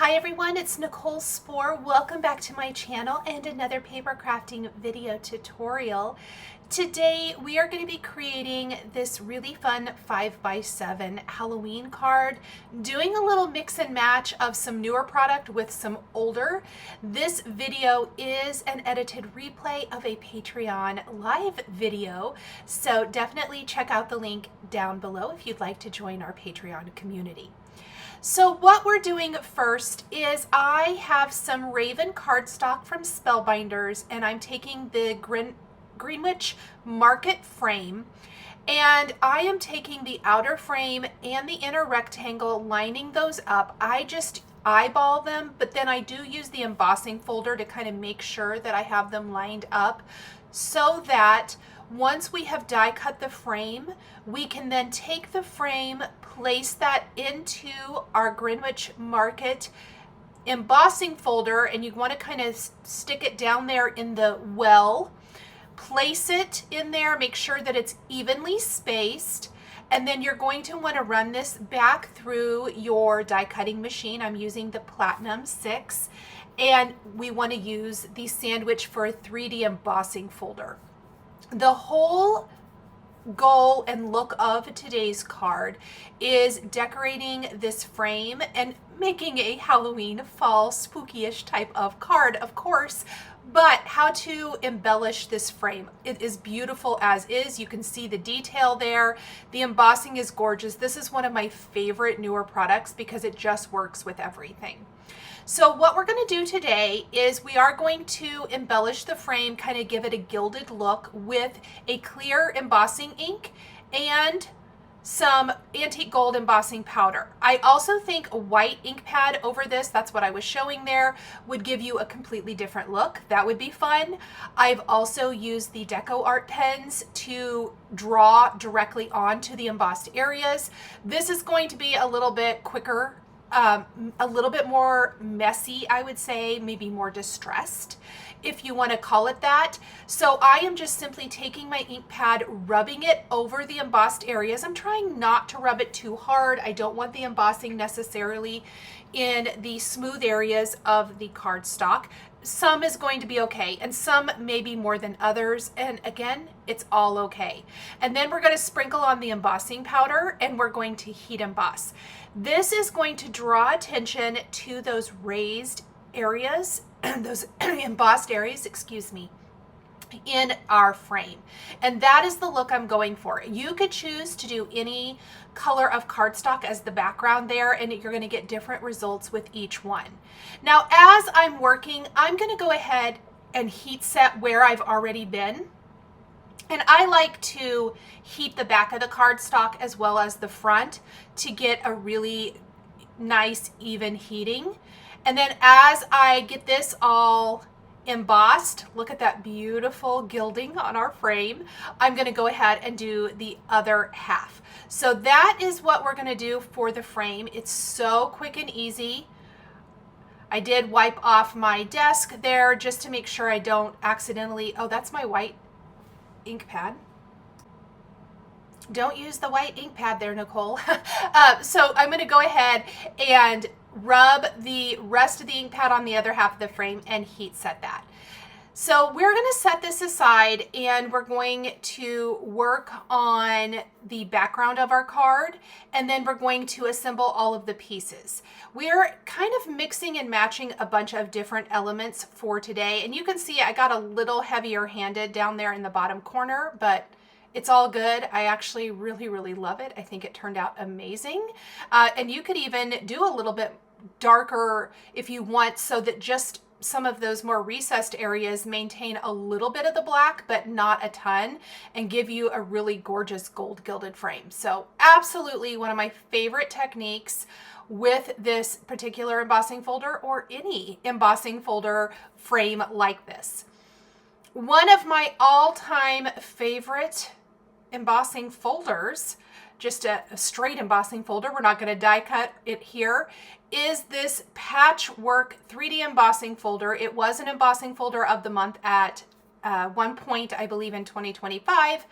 Hi everyone, it's Nicole Spohr. Welcome back to my channel and another paper crafting video tutorial. Today we are going to be creating this really fun 5x7 Halloween card, doing a little mix and match of some newer product with some older. This video is an edited replay of a Patreon live video, so definitely check out the link down below if you'd like to join our Patreon community. So what we're doing first is I have some Raven cardstock from Spellbinders, and I'm taking the Greenwich market frame, and I am taking the outer frame and the inner rectangle, lining those up. I just eyeball them, but then I do use the embossing folder to kind of make sure that I have them lined up so that once we have die cut the frame, we can then take the frame, place that into our Greenwich Market embossing folder, and you want to kind of stick it down there in the well, place it in there, make sure that it's evenly spaced, and then you're going to want to run this back through your die cutting machine. I'm using the Platinum 6, and we want to use the sandwich for a 3D embossing folder. The whole goal and look of today's card is decorating this frame and making a Halloween fall spooky-ish type of card, of course, but how to embellish this frame. It is beautiful as is. You can see the detail there. The embossing is gorgeous. This is one of my favorite newer products because it just works with everything. So what we're going to do today is we are going to embellish the frame, kind of give it a gilded look with a clear embossing ink and some antique gold embossing powder. I also think a white ink pad over this, that's what I was showing there, would give you a completely different look. That would be fun. I've also used the Deco Art pens to draw directly onto the embossed areas. This is going to be a little bit quicker, a little bit more messy, I would say, maybe more distressed, if you want to call it that. So I am just simply taking my ink pad, rubbing it over the embossed areas. I'm trying not to rub it too hard. I don't want the embossing necessarily in the smooth areas of the cardstock. Some is going to be okay, and some maybe more than others, and again, it's all okay. And then we're going to sprinkle on the embossing powder, and we're going to heat emboss. This is going to draw attention to those raised areas, those embossed areas, excuse me, in our frame. And that is the look I'm going for. You could choose to do any color of cardstock as the background there, and you're going to get different results with each one. Now, as I'm working, I'm going to go ahead and heat set where I've already been. And I like to heat the back of the cardstock as well as the front to get a really nice even heating. And then as I get this all embossed, look at that beautiful gilding on our frame, I'm going to go ahead and do the other half. So that is what we're going to do for the frame. It's so quick and easy. I did wipe off my desk there just to make sure I don't accidentally, oh, that's my white ink pad. Don't use the white ink pad there, Nicole. So I'm going to go ahead and rub the rest of the ink pad on the other half of the frame and heat set that. So we're going to set this aside, and we're going to work on the background of our card, and then we're going to assemble all of the pieces. We're kind of mixing and matching a bunch of different elements for today, and you can see I got a little heavier handed down there in the bottom corner, but it's all good. I actually really love it. I think it turned out amazing. And you could even do a little bit darker if you want, so that just some of those more recessed areas maintain a little bit of the black, but not a ton, and give you a really gorgeous gold gilded frame. So absolutely one of my favorite techniques with this particular embossing folder, or any embossing folder frame like this. One of my all-time favorite embossing folders, just a straight embossing folder, we're not going to die cut it here, is this Patchwork 3D embossing folder. It was an embossing folder of the month at one point, I believe in 2025.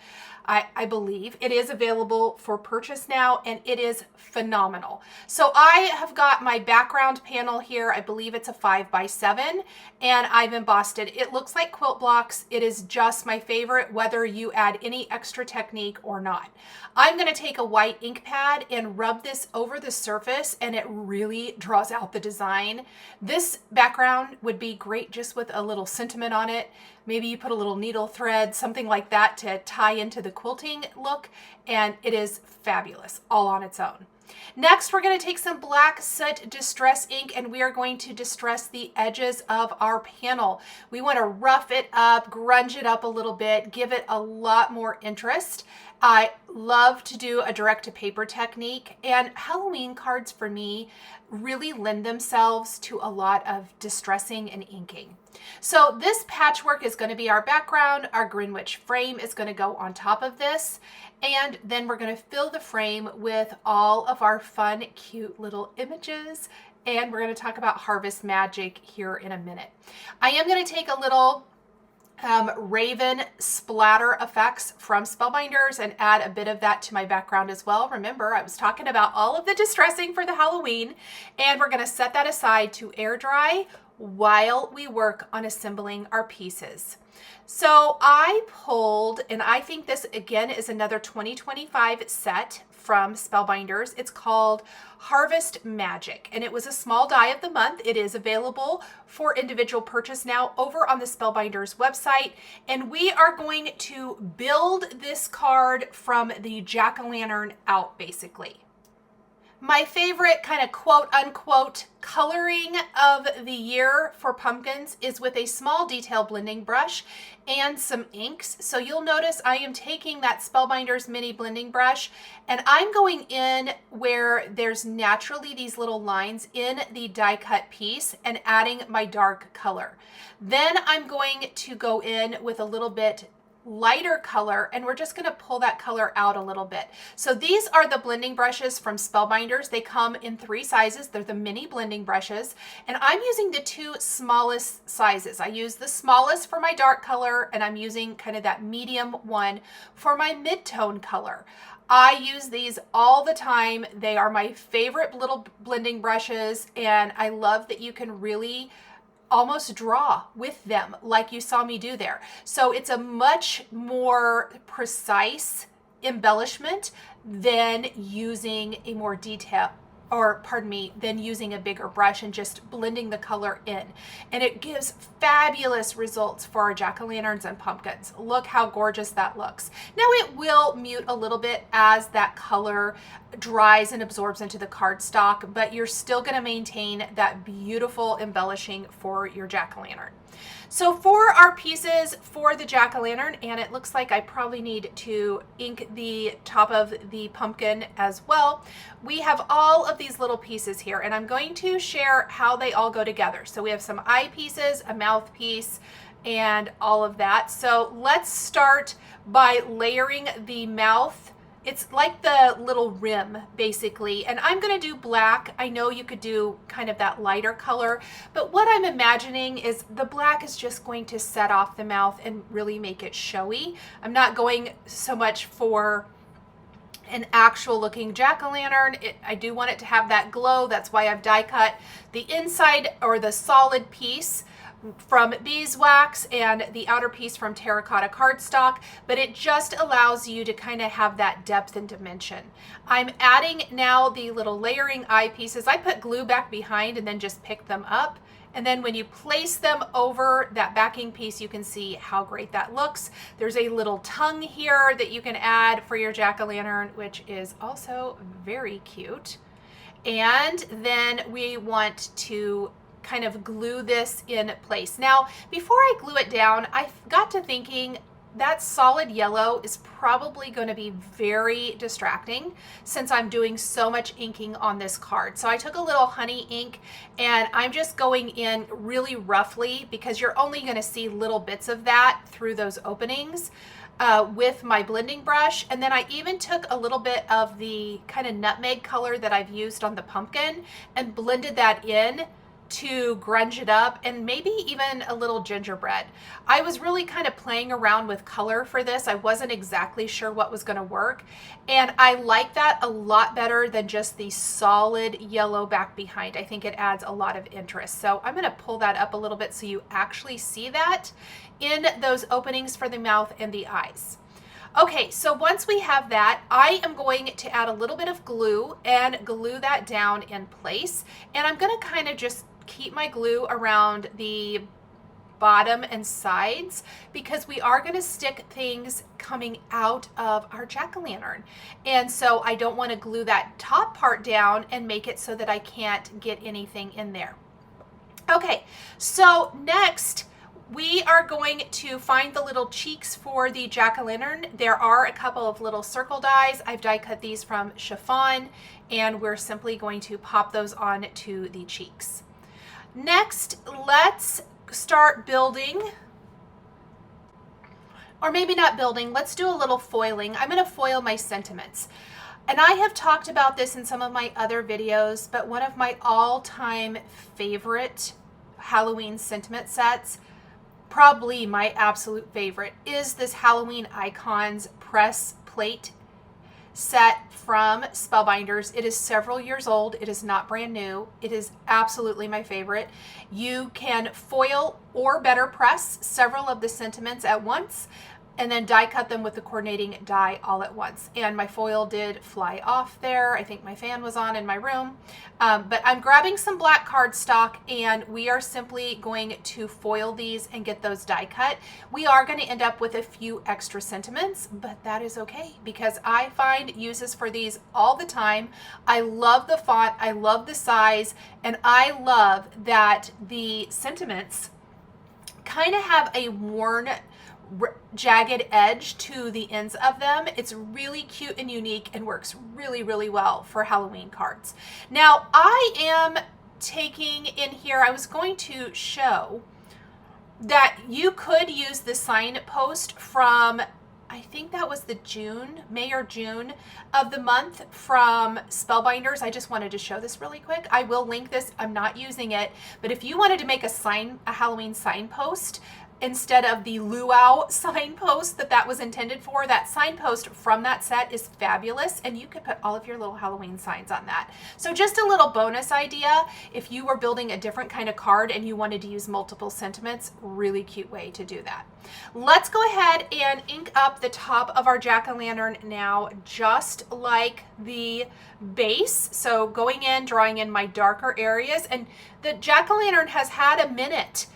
I believe. It is available for purchase now, and it is phenomenal. So I have got my background panel here. I believe it's a 5x7, and I've embossed it. It looks like quilt blocks. It is just my favorite, whether you add any extra technique or not. I'm going to take a white ink pad and rub this over the surface, and it really draws out the design. This background would be great just with a little sentiment on it. Maybe you put a little needle thread, something like that to tie into the quilting look, and it is fabulous all on its own. Next, we're going to take some black soot distress ink, and we are going to distress the edges of our panel. We want to rough it up, grunge it up a little bit, give it a lot more interest. I love to do a direct to paper technique, and Halloween cards for me really lend themselves to a lot of distressing and inking. So this patchwork is going to be our background. Our Greenwich frame is going to go on top of this, and then we're going to fill the frame with all of our fun, cute little images, and we're going to talk about harvest magic here in a minute. I am going to take a little Raven splatter effects from Spellbinders and add a bit of that to my background as well. Remember, I was talking about all of the distressing for the Halloween, and we're going to set that aside to air dry while we work on assembling our pieces. So I pulled, and I think this again is another 2025 set from Spellbinders. It's called Harvest Magic, and it was a small die of the month. It is available for individual purchase now over on the Spellbinders website, and we are going to build this card from the jack-o'-lantern out, basically. My favorite kind of quote unquote coloring of the year for pumpkins is with a small detail blending brush and some inks. So you'll notice I am taking that Spellbinders mini blending brush, and I'm going in where there's naturally these little lines in the die cut piece and adding my dark color. Then I'm going to go in with a little bit lighter color, and we're just going to pull that color out a little bit. So these are the blending brushes from Spellbinders. They come in 3 sizes. They're the mini blending brushes, and I'm using the 2 smallest sizes. I use the smallest for my dark color, and I'm using kind of that medium one for my mid-tone color. I use these all the time. They are my favorite little blending brushes, and I love that you can really almost draw with them like you saw me do there. So it's a much more precise embellishment than using a more detailed, or pardon me, than using a bigger brush and just blending the color in. And it gives fabulous results for our jack-o'-lanterns and pumpkins. Look how gorgeous that looks. Now it will mute a little bit as that color dries and absorbs into the cardstock, but you're still going to maintain that beautiful embellishing for your jack-o'-lantern. So for our pieces for the jack-o'-lantern, and it looks like I probably need to ink the top of the pumpkin as well, we have all of these little pieces here, and I'm going to share how they all go together. So we have some eye pieces, a mouth piece, and all of that. So let's start by layering the mouth. It's like the little rim, basically, and I'm going to do black. I know you could do kind of that lighter color, but what I'm imagining is the black is just going to set off the mouth and really make it showy. I'm not going so much for an actual looking jack-o'-lantern. I do want it to have that glow. That's why I've die cut the inside or the solid piece from Beeswax and the outer piece from Terra cardstock, but it just allows you to kind of have that depth and dimension. I'm adding now the little layering eye pieces. I put glue back behind and then just pick them up. And then when you place them over that backing piece, you can see how great that looks. There's a little tongue here that you can add for your jack-o'-lantern, which is also very cute. And then we want to kind of glue this in place. Now, before I glue it down, I got to thinking that solid yellow is probably going to be very distracting since I'm doing so much inking on this card. So I took a little honey ink and I'm just going in really roughly because you're only going to see little bits of that through those openings with my blending brush. And then I even took a little bit of the kind of nutmeg color that I've used on the pumpkin and blended that in to grunge it up, and maybe even a little gingerbread. I was really kind of playing around with color for this. I wasn't exactly sure what was going to work, and I like that a lot better than just the solid yellow back behind. I think it adds a lot of interest. So I'm going to pull that up a little bit so you actually see that in those openings for the mouth and the eyes. Okay, so once we have that, I am going to add a little bit of glue and glue that down in place. And I'm going to kind of just keep my glue around the bottom and sides because we are going to stick things coming out of our jack-o'-lantern. And so I don't want to glue that top part down and make it so that I can't get anything in there. Okay, so next, we are going to find the little cheeks for the jack-o'-lantern. There are a couple of little circle dies. I've die cut these from chiffon, and we're simply going to pop those on to the cheeks. Next, let's start building, or maybe not building, let's do a little foiling. I'm going to foil my sentiments. And I have talked about this in some of my other videos, but one of my all-time favorite Halloween sentiment sets, probably my absolute favorite, is this Halloween Icons press plate set from Spellbinders. It is several years old. It is not brand new. It is absolutely my favorite. You can foil or better press several of the sentiments at once and then die cut them with the coordinating die all at once. And my foil did fly off there. I think my fan was on in my room. But I'm grabbing some black cardstock, and we are simply going to foil these and get those die cut. We are going to end up with a few extra sentiments, but that is okay because I find uses for these all the time. I love the font, I love the size, and I love that the sentiments kind of have a worn, jagged edge to the ends of them. It's really cute and unique and works really, really well for Halloween cards. Now, I am taking in here, I was going to show that you could use the signpost from, I think that was the May or June of the month from Spellbinders. I just wanted to show this really quick. I will link this. I'm not using it, but if you wanted to make a Halloween signpost, instead of the luau signpost that was intended for, that signpost from that set is fabulous, and you could put all of your little Halloween signs on that. So just a little bonus idea, if you were building a different kind of card and you wanted to use multiple sentiments, really cute way to do that. Let's go ahead and ink up the top of our jack-o'-lantern now, just like the base. So going in, drawing in my darker areas, and the jack-o'-lantern has had a minute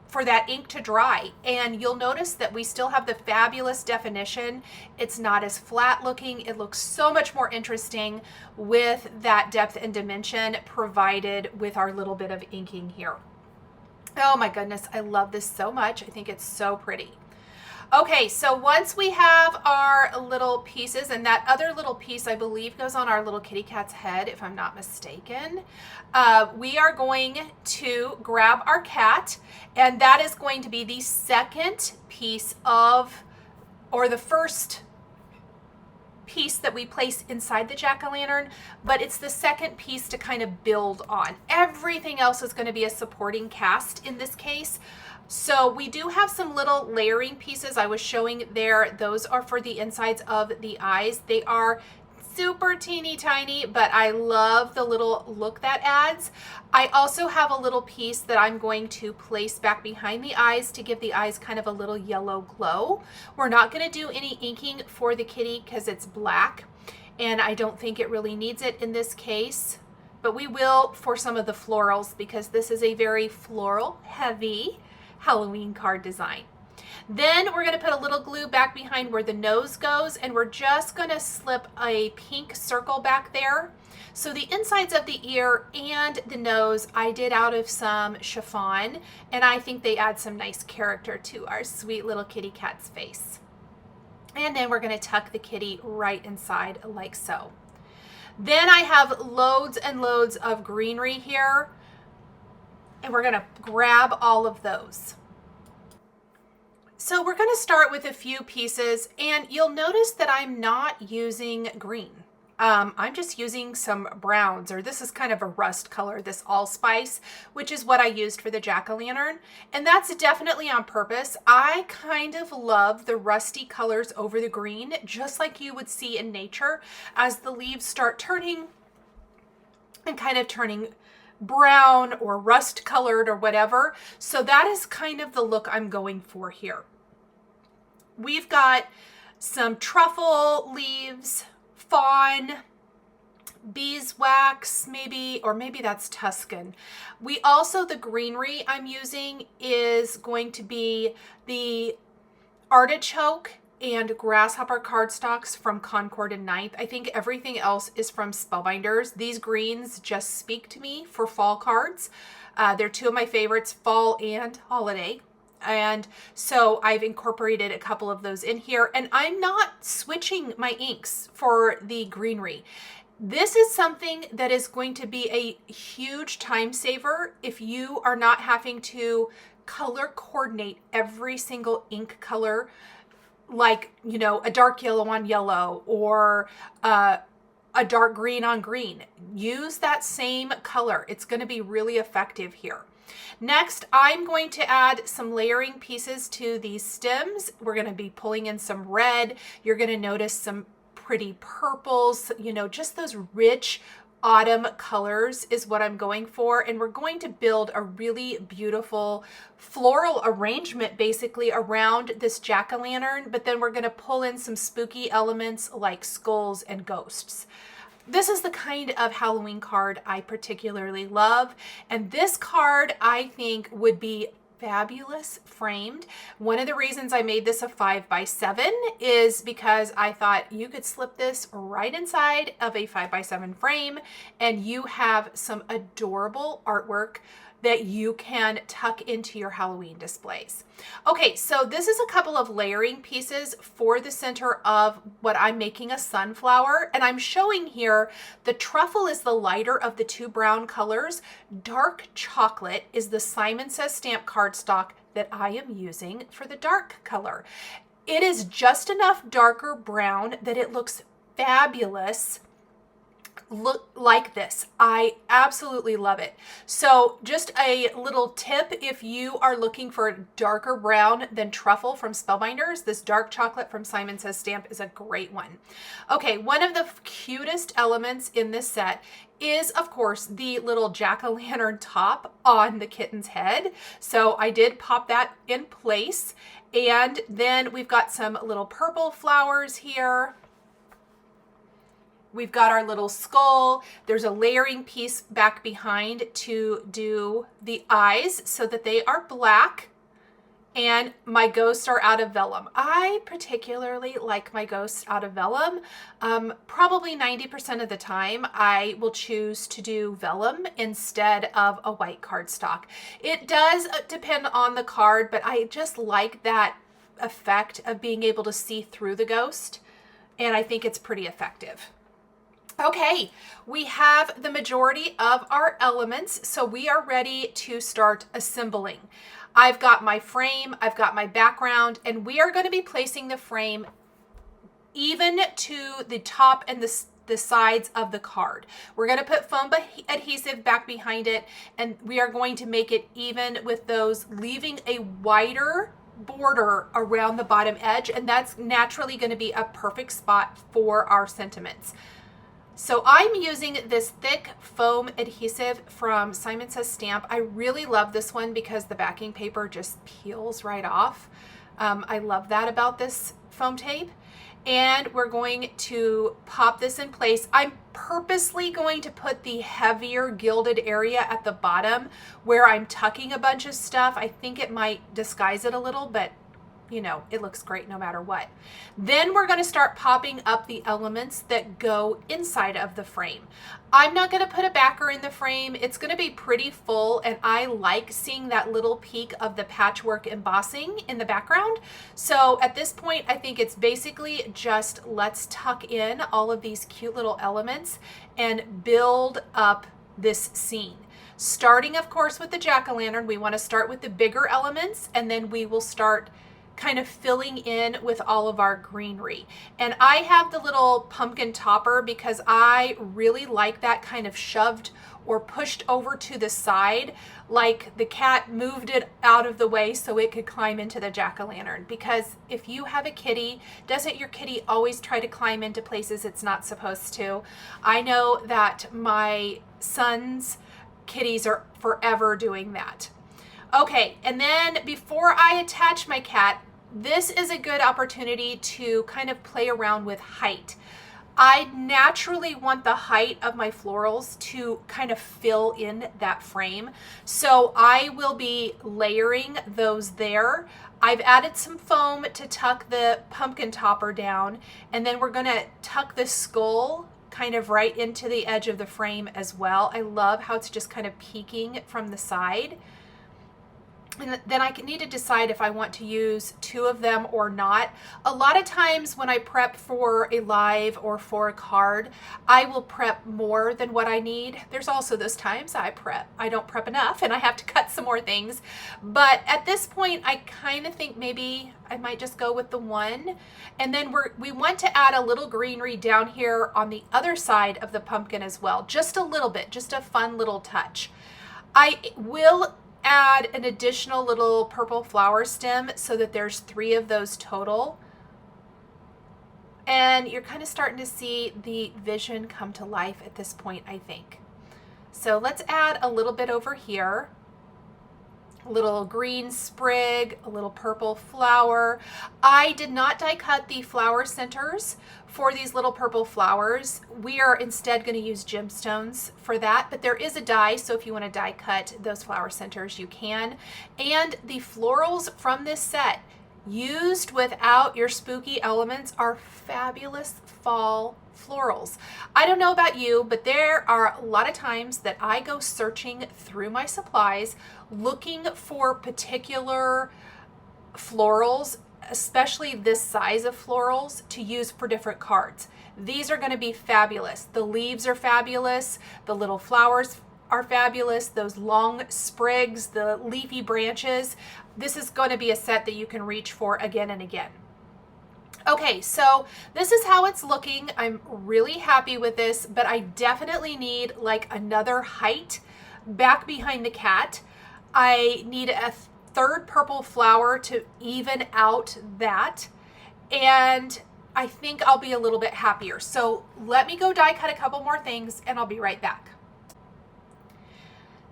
for that ink to dry, and you'll notice that we still have the fabulous definition. It's not as flat looking. It looks so much more interesting with that depth and dimension provided with our little bit of inking here. Oh my goodness, I love this so much. I think it's so pretty. Okay, so once we have our little pieces, and that other little piece I believe goes on our little kitty cat's head, if I'm not mistaken, we are going to grab our cat, and that is going to be the second piece or the first piece that we place inside the jack-o'-lantern, but it's the second piece to kind of build on. Everything else is going to be a supporting cast in this case. So we do have some little layering pieces I was showing there. Those are for the insides of the eyes. They are super teeny tiny, but I love the little look that adds. I also have a little piece that I'm going to place back behind the eyes to give the eyes kind of a little yellow glow. We're not going to do any inking for the kitty because it's black, and I don't think it really needs it in this case, but we will for some of the florals because this is a very floral heavy Halloween card design. Then we're going to put a little glue back behind where the nose goes, and we're just going to slip a pink circle back there. So the insides of the ear and the nose I did out of some chiffon, and I think they add some nice character to our sweet little kitty cat's face. And then we're going to tuck the kitty right inside like so. Then I have loads and loads of greenery here, and we're going to grab all of those. So we're going to start with a few pieces, and you'll notice that I'm not using green. I'm just using some browns, or this is kind of a rust color, this allspice, which is what I used for the jack-o'-lantern. And that's definitely on purpose. I kind of love the rusty colors over the green, just like you would see in nature as the leaves start turning and kind of turning brown or rust colored or whatever. So that is kind of the look I'm going for here. We've got some truffle leaves, fawn, beeswax maybe, or maybe that's Tuscan. We also, the greenery I'm using is going to be the Artichoke and Grasshopper cardstocks from Concord and Ninth. I think everything else is from Spellbinders. These greens just speak to me for fall cards. They're two of my favorites, fall and holiday. And so I've incorporated a couple of those in here, and I'm not switching my inks for the greenery. This is something that is going to be a huge time saver if you are not having to color coordinate every single ink color, like, you know, a dark yellow on yellow or a dark green on green. Use that same color. It's going to be really effective here. Next, I'm going to add some layering pieces to these stems. We're going to be pulling in some red. You're going to notice some pretty purples, you know, just those rich autumn colors is what I'm going for. And we're going to build a really beautiful floral arrangement basically around this jack-o'-lantern, but then we're going to pull in some spooky elements like skulls and ghosts. This is the kind of Halloween card I particularly love, and this card I think would be fabulous framed. One of the reasons I made this a 5x7 is because I thought you could slip this right inside of a 5x7 frame and you have some adorable artwork that you can tuck into your Halloween displays. Okay, so this is a couple of layering pieces for the center of what I'm making a sunflower, and I'm showing here the truffle is the lighter of the two brown colors. Dark chocolate is the Simon Says stamp cardstock that I am using for the dark color. It is just enough darker brown that it looks fabulous. Look like this. I absolutely love it. So just a little tip, if you are looking for a darker brown than truffle from Spellbinders, this dark chocolate from Simon Says stamp is a great one. Okay, one of the cutest elements in this set is, of course, the little jack-o'-lantern top on the kitten's head. So I did pop that in place. And then we've got some little purple flowers here. We've got our little skull. There's a layering piece back behind to do the eyes so that they are black. And my ghosts are out of vellum. I particularly like my ghosts out of vellum. Probably 90% of the time I will choose to do vellum instead of a white cardstock. It does depend on the card, but I just like that effect of being able to see through the ghost. And I think it's pretty effective. Okay, we have the majority of our elements, so we are ready to start assembling. I've got my frame, I've got my background, and we are going to be placing the frame even to the top and the sides of the card. We're going to put foam adhesive back behind it, and we are going to make it even with those, leaving a wider border around the bottom edge, and that's naturally going to be a perfect spot for our sentiments. So I'm using this thick foam adhesive from Simon Says stamp. I really love this one because the backing paper just peels right off. I love that about this foam tape. And we're going to pop this in place. I'm purposely going to put the heavier gilded area at the bottom where I'm tucking a bunch of stuff. I think it might disguise it a little, but you know, it looks great no matter what. Then we're going to start popping up the elements that go inside of the frame. I'm not going to put a backer in the frame. It's going to be pretty full, and I like seeing that little peek of the patchwork embossing in the background. So at this point, I think it's basically just let's tuck in all of these cute little elements and build up this scene. Starting, of course, with the jack-o'-lantern, we want to start with the bigger elements, and then we will start kind of filling in with all of our greenery. And I have the little pumpkin topper because I really like that kind of shoved or pushed over to the side, like the cat moved it out of the way so it could climb into the jack-o'-lantern. Because if you have a kitty, doesn't your kitty always try to climb into places it's not supposed to? I know that my son's kitties are forever doing that. Okay, and then before I attach my cat, this is a good opportunity to kind of play around with height. I naturally want the height of my florals to kind of fill in that frame. So I will be layering those there. I've added some foam to tuck the pumpkin topper down, and then we're gonna tuck the skull kind of right into the edge of the frame as well. I love how it's just kind of peeking from the side. And then I need to decide if I want to use two of them or not. A lot of times when I prep for a live or for a card, I will prep more than what I need. There's also those times I don't prep enough and I have to cut some more things. But at this point, I kind of think maybe I might just go with the one. And then we want to add a little greenery down here on the other side of the pumpkin as well. Just a little bit, just a fun little touch. I will add an additional little purple flower stem so that there's 3 of those total. And you're kind of starting to see the vision come to life at this point, I think. So let's add a little bit over here. A little green sprig, a little purple flower. I did not die cut the flower centers for these little purple flowers. We are instead going to use gemstones for that, but there is a die, so if you want to die cut those flower centers, you can. And the florals from this set, used without your spooky elements, are fabulous fall florals. I don't know about you, but there are a lot of times that I go searching through my supplies looking for particular florals, especially this size of florals, to use for different cards. These are going to be fabulous. The leaves are fabulous. The little flowers are fabulous. Those long sprigs, the leafy branches. This is going to be a set that you can reach for again and again. Okay, so this is how it's looking. I'm really happy with this, but I definitely need like another height back behind the cat. I need a third purple flower to even out that, and I think I'll be a little bit happier. So let me go die cut a couple more things and I'll be right back.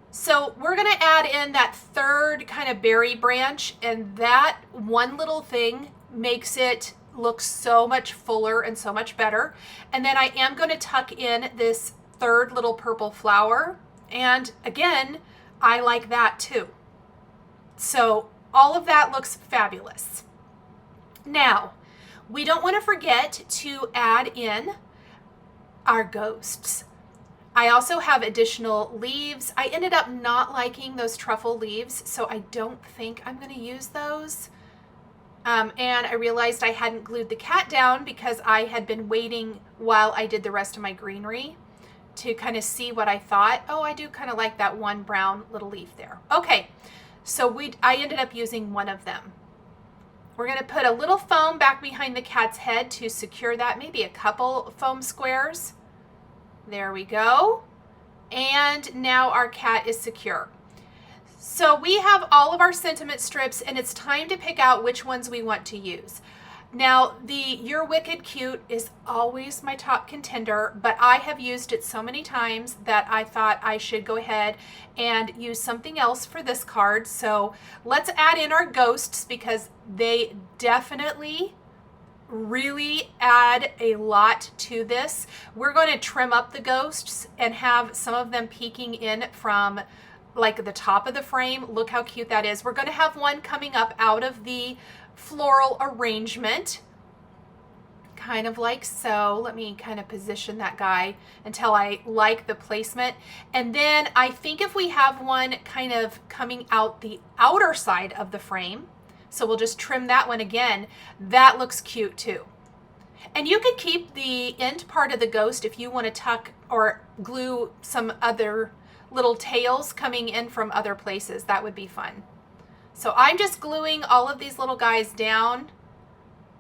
So we're going to add in that third kind of berry branch, and that one little thing makes it look so much fuller and so much better. And then I am going to tuck in this third little purple flower, and again, I like that too. So all of that looks fabulous. Now, we don't want to forget to add in our ghosts. I also have additional leaves. I ended up not liking those truffle leaves, so I don't think I'm going to use those. And I realized I hadn't glued the cat down because I had been waiting while I did the rest of my greenery to kind of see what I thought. Oh, I do kind of like that one brown little leaf there. Okay, so I ended up using one of them. We're going to put a little foam back behind the cat's head to secure that, maybe a couple foam squares. There we go. And now our cat is secure. So we have all of our sentiment strips, and it's time to pick out which ones we want to use. Now, the You're Wicked Cute is always my top contender, but I have used it so many times that I thought I should go ahead and use something else for this card. So let's add in our ghosts because they definitely really add a lot to this. We're going to trim up the ghosts and have some of them peeking in from like the top of the frame. Look how cute that is. We're going to have one coming up out of the floral arrangement, kind of like so. Let me kind of position that guy until I like the placement. And then I think if we have one kind of coming out the outer side of the frame, so we'll just trim that one again, that looks cute too. And you could keep the end part of the ghost if you want to tuck or glue some other little tails coming in from other places. That would be fun. So I'm just gluing all of these little guys down,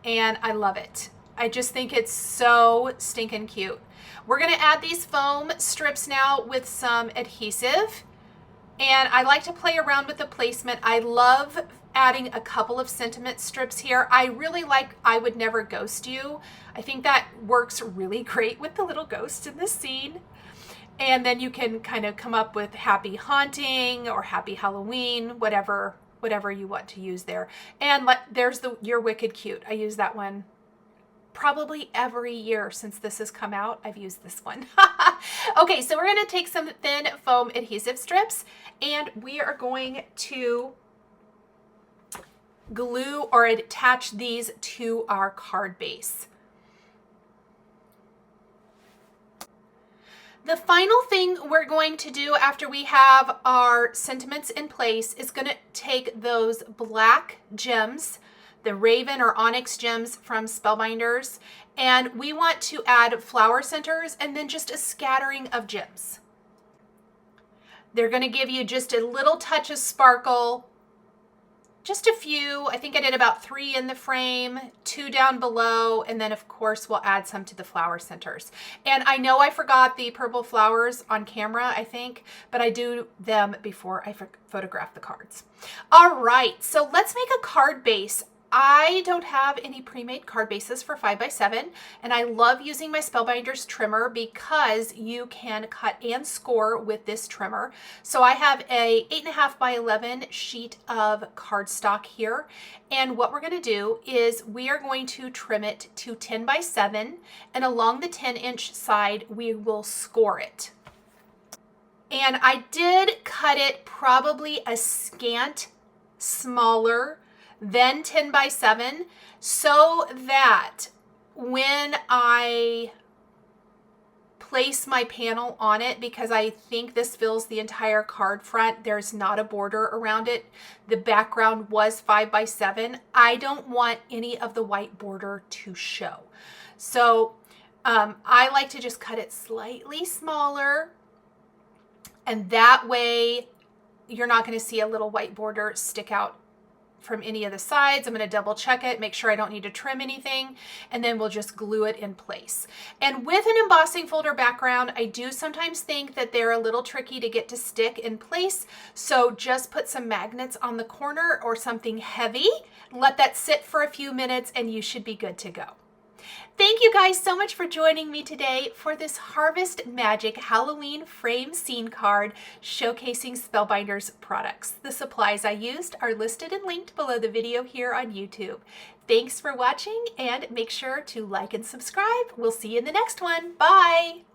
and I love it. I just think it's so stinking cute. We're gonna add these foam strips now with some adhesive, and I like to play around with the placement. I love adding a couple of sentiment strips here. I really like I Would Never Ghost You. I think that works really great with the little ghost in this scene. And then you can kind of come up with Happy Haunting or Happy Halloween, whatever you want to use there. And there's the You're Wicked Cute. I use that one probably every year since this has come out. I've used this one. Okay, so we're going to take some thin foam adhesive strips, and we are going to glue or attach these to our card base. The final thing we're going to do after we have our sentiments in place is going to take those black gems, the Raven or Onyx gems from Spellbinders, and we want to add flower centers and then just a scattering of gems. They're going to give you just a little touch of sparkle, just a few. I think I did about 3 in the frame, 2 down below, and then of course we'll add some to the flower centers. And I know I forgot the purple flowers on camera, I think, but I do them before I photograph the cards. All right, so let's make a card base. I don't have any pre-made card bases for 5x7, and I love using my Spellbinders trimmer because you can cut and score with this trimmer. So I have a 8.5 by 11 sheet of cardstock here, and what we're going to do is we are going to trim it to 10 by 7, and along the 10-inch side we will score it. And I did cut it probably a scant smaller than 10 by 7 so that when I place my panel on it, because I think this fills the entire card front, there's not a border around it. The background was 5 by 7. I don't want any of the white border to show. So I like to just cut it slightly smaller, and that way you're not going to see a little white border stick out from any of the sides. I'm going to double check it, make sure I don't need to trim anything, and then we'll just glue it in place. And with an embossing folder background, I do sometimes think that they're a little tricky to get to stick in place. So just put some magnets on the corner or something heavy, let that sit for a few minutes, and you should be good to go. Thank you guys so much for joining me today for this Harvest Magic Halloween frame scene card showcasing Spellbinders products. The supplies I used are listed and linked below the video here on YouTube. Thanks for watching, and make sure to like and subscribe. We'll see you in the next one. Bye!